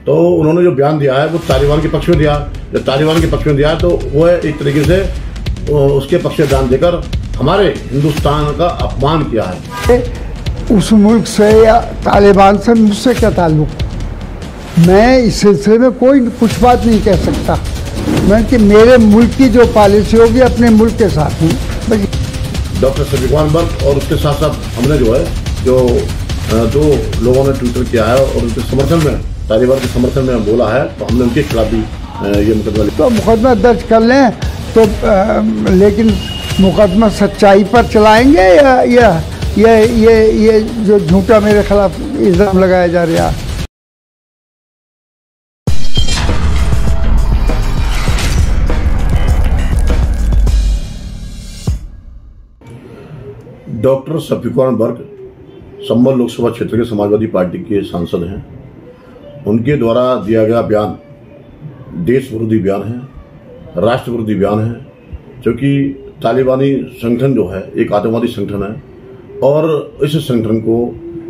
तो उन्होंने जो बयान दिया है वो तालिबान के पक्ष में दिया। जब तालिबान के पक्ष में दिया तो वो एक तरीके से उसके पक्ष में बयान देकर हमारे हिंदुस्तान का अपमान किया है। उस मुल्क से या तालिबान से मुझसे क्या ताल्लुक, मैं इस सिलसिले में कोई कुछ बात नहीं कह सकता। मैं कि मेरे मुल्क की जो पॉलिसी होगी अपने मुल्क के साथ हूँ। डॉक्टर शफीकुन बर्क और उसके साथ साथ हमने जो है जो दो लोगों ने ट्विटर किया है और उनके समर्थन में, तालिबान के समर्थन में बोला है, तो हमने उनके खिलाफ भी ये मुकदमा तो मुकदमा दर्ज कर लें तो लेकिन मुकदमा सच्चाई पर चलाएंगे या ये जो झूठा मेरे खिलाफ इल्ज़ाम लगाया जा रहा है। डॉक्टर शफीकुन बर्क संभल लोकसभा क्षेत्र के समाजवादी पार्टी के सांसद हैं। उनके द्वारा दिया गया बयान देश विरोधी बयान है, राष्ट्र विरोधी बयान है, क्योंकि तालिबानी संगठन जो है एक आतंकवादी संगठन है और इस संगठन को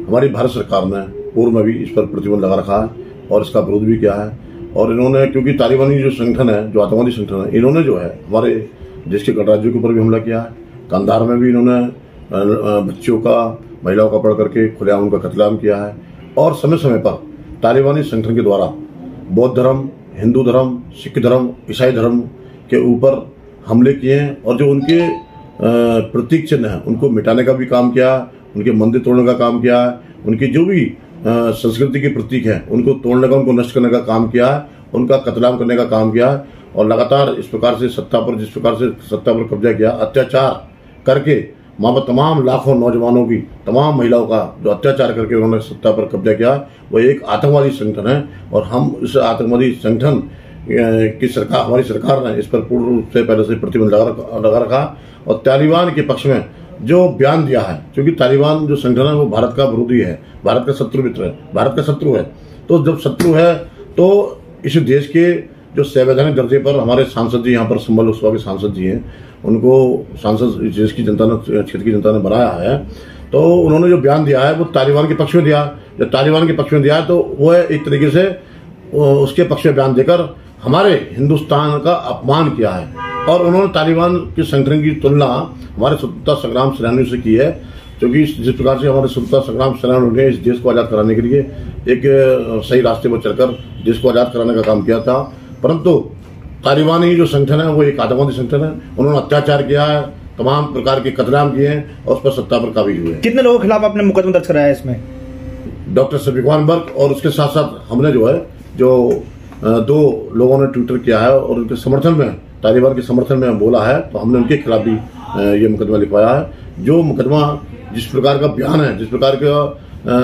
हमारी भारत सरकार ने पूर्व में भी इस पर प्रतिबंध लगा रखा है और इसका विरोध भी किया है। और इन्होंने, क्योंकि तालिबानी जो संगठन है, जो आतंकवादी संगठन है, इन्होंने जो है हमारे देश के गणराज्यों के ऊपर भी हमला किया है। कंधार में भी इन्होंने बच्चों का, महिलाओं का पकड़ करके खुलेआम उनका कत्लेआम किया है। और समय समय पर तालिबानी संगठन के द्वारा बौद्ध धर्म, हिंदू धर्म, सिख धर्म, ईसाई धर्म के ऊपर हमले किए हैं और जो उनके प्रतीक चिन्ह हैं उनको मिटाने का भी काम किया, उनके मंदिर तोड़ने का काम किया, उनकी जो भी संस्कृति के प्रतीक हैं उनको तोड़ने का, उनको नष्ट करने का काम किया, उनका कत्लेआम करने का काम किया। और लगातार इस प्रकार से जिस प्रकार से सत्ता पर कब्जा किया, अत्याचार करके वहां पर तमाम लाखों नौजवानों की, तमाम महिलाओं का जो अत्याचार करके उन्होंने सत्ता पर कब्जा किया, वो एक आतंकवादी संगठन है। और हम इस आतंकवादी संगठन की सरकार, हमारी सरकार ने इस पर पूर्ण रूप से पहले से प्रतिबंध लगा रखा। और तालिबान के पक्ष में जो बयान दिया है, क्योंकि तालिबान जो संगठन है वो भारत का विरोधी है, भारत का शत्रु मित्र है, भारत का शत्रु है। तो जब शत्रु है तो इस देश के जो संवैधानिक दर्जे पर हमारे सांसद जी, यहाँ पर संभल लोकसभा के सांसद जी हैं, उनको सांसद देश की जनता ने, क्षेत्र की जनता ने बनाया है। तो उन्होंने जो बयान दिया है वो तालिबान के पक्ष में दिया। जब तालिबान के पक्ष में दिया तो वो एक तरीके से उसके पक्ष में बयान देकर हमारे हिंदुस्तान का अपमान किया है। और उन्होंने तालिबान के संगठन की तुलना हमारे स्वतंत्रता संग्राम सेनानियों से की है, क्योंकि जिस प्रकार से हमारे स्वतंत्रता संग्राम सेनानियों ने इस देश को आज़ाद कराने के लिए एक सही रास्ते पर चलकर देश को आज़ाद कराने का काम किया था। परंतु तालिबानी जो संगठन है वो एक आतंकवादी संगठन है। उन्होंने अत्याचार किया है, तमाम प्रकार के कत्लेआम किए हैं और उस पर सत्ता पर काबिज हुए हैं। कितने लोगों के खिलाफ आपने मुकदमा दर्ज कराया है इसमें? डॉक्टर शफीकुन बर्क और उसके साथ साथ हमने जो है जो दो लोगों ने ट्विटर किया है और उनके समर्थन में, तालिबान के समर्थन में बोला है, तो हमने उनके खिलाफ भी ये मुकदमा लिखवाया है। जो मुकदमा, जिस प्रकार का बयान है, जिस प्रकार का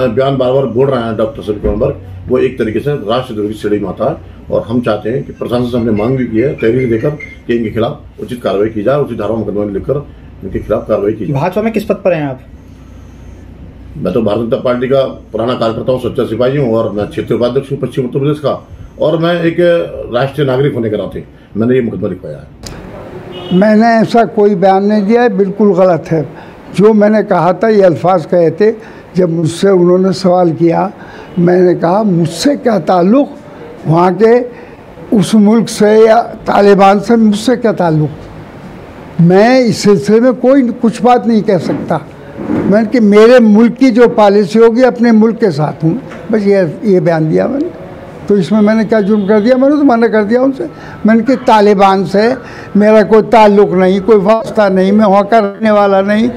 बयान बार बार बोल रहे हैं डॉक्टर शफीकुन बर्क, वो एक तरीके से राष्ट्रद्रोह की श्रेणी में आता है। और हम चाहते हैं कि प्रशासन से हमने मांग भी की है, तहरीर देकर कि इनके खिलाफ उचित कार्रवाई की जाए, उचित धारा मुकदमा लिखकर इनके खिलाफ कार्रवाई की जाए। भाजपा में किस पद पर हैं आप? मैं तो भारतीय जनता पार्टी का पुराना कार्यकर्ता हूँ, सच्चा सिपाही हूँ और मैं क्षेत्रीय उपाध्यक्ष हूँ पश्चिम उत्तर प्रदेश का। और मैं एक राष्ट्रीय नागरिक होने के नाते मैंने ये मुकदमा लिखवाया है। मैंने ऐसा कोई बयान नहीं दिया है, बिल्कुल गलत है। जो मैंने कहा था ये अल्फाज कहे थे। जब मुझसे उन्होंने सवाल किया, मैंने कहा मुझसे क्या ताल्लुक़, वहाँ के उस मुल्क से या तालिबान से मुझसे क्या ताल्लुक़, मैं इस सिलसिले में कोई कुछ बात नहीं कह सकता। मैंने कि मेरे मुल्क की जो पॉलिसी होगी अपने मुल्क के साथ हूँ, बस ये बयान दिया मैंने। तो इसमें मैंने क्या जुर्म कर दिया? मैंने तो मना कर दिया उनसे। मैंने कि तालिबान से मेरा कोई ताल्लुक़ नहीं, कोई वास्ता नहीं, मैं वहाँ का रहने वाला नहीं।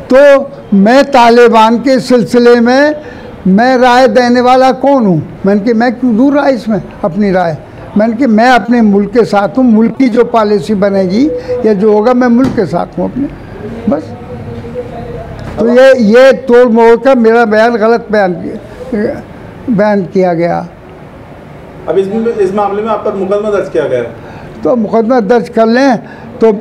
तो मैं तालिबान के सिलसिले में मैं राय देने वाला कौन हूँ? मैंने कि मैं क्यों दूँ राय इसमें अपनी राय? मैंने कि मैं अपने मुल्क के साथ हूँ, मुल्क की जो पॉलिसी बनेगी या जो होगा मैं मुल्क के साथ हूँ अपने, बस। तो ये तोड़ मोड़ का मेरा बयान गलत बयान किया गया। अब इस मामले में आप पर मुकदमा दर्ज किया गया है, तो मुकदमा दर्ज कर लें तो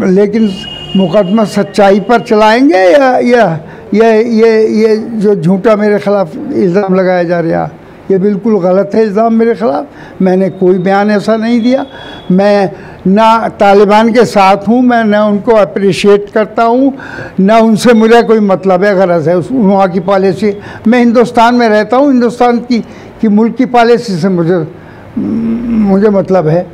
लेकिन मुकदमा सच्चाई पर चलाएंगे या ये जो झूठा मेरे खिलाफ इल्ज़ाम लगाया जा रहा है, ये बिल्कुल गलत है इल्ज़ाम मेरे ख़िलाफ़। मैंने कोई बयान ऐसा नहीं दिया। मैं ना तालिबान के साथ हूँ, मैं ना उनको अप्रिशिएट करता हूँ, ना उनसे मुझे कोई मतलब है गरज है वहाँ की पॉलिसी। मैं हिंदुस्तान में रहता हूँ, हिंदुस्तान की कि मुल्क की पॉलिसी से मुझे मतलब है।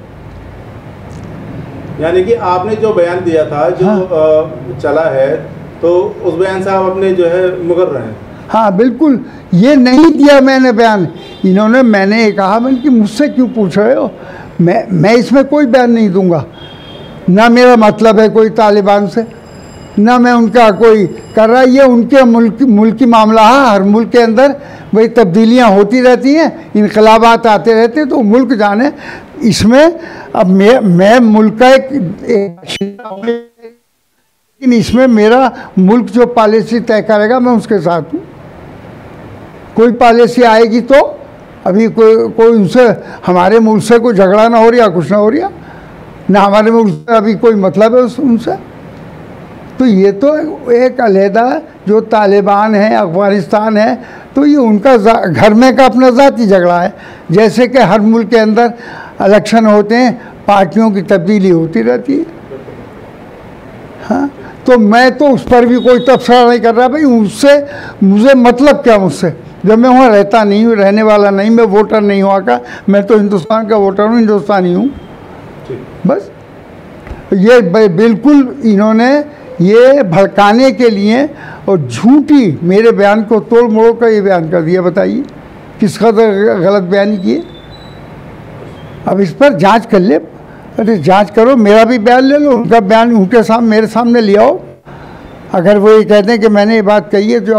यानी कि आपने जो बयान दिया था जो चला है, तो उस बयान से आप अपने जो है मुकर रहे हैं? हाँ बिल्कुल, ये नहीं दिया मैंने बयान। इन्होंने, मैंने ये कहा मैंने कि मुझसे क्यों पूछ रहे हो, मैं इसमें कोई बयान नहीं दूंगा। ना मेरा मतलब है कोई तालिबान से, ना मैं उनका कोई कर रहा। ये उनके मुल्की मामला है। हर मुल्क के अंदर वही तब्दीलियाँ होती रहती हैं, इनकलाबात आते रहते हैं, तो मुल्क जाने। इसमें अब मैं मुल्क का लेकिन इसमें मेरा मुल्क जो पॉलिसी तय करेगा मैं उसके साथ हूँ। कोई पॉलिसी आएगी तो अभी कोई उनसे, हमारे मुल्क से कोई झगड़ा ना हो रहा, कुछ ना हो रहा, ना हमारे मुल्क से अभी कोई मतलब है उनसे। तो ये तो एक अलहदा जो तालिबान है, अफगानिस्तान है, तो ये उनका घर में का अपना ज़ाती झगड़ा है। जैसे कि हर मुल्क के अंदर इलेक्शन होते हैं, पार्टियों की तब्दीली होती रहती है। हाँ, तो मैं तो उस पर भी कोई तबसरा नहीं कर रहा। भाई उससे मुझे मतलब क्या, मुझसे जब मैं वहाँ रहता नहीं हूँ, रहने वाला नहीं, मैं वोटर नहीं हुआ का, मैं तो हिंदुस्तान का वोटर हूँ, हिंदुस्तानी हूँ बस। ये बिल्कुल इन्होंने ये भड़काने के लिए और झूठी मेरे बयान को तोड़ मोड़ कर ये बयान कर दिया। बताइए किस कदर गलत बयान किए। अब इस पर जांच कर ले। अरे जांच करो, मेरा भी बयान ले लो, उनका बयान उनके सामने, मेरे सामने ले आओ। अगर वो ये कहते हैं कि मैंने ये बात कही है जो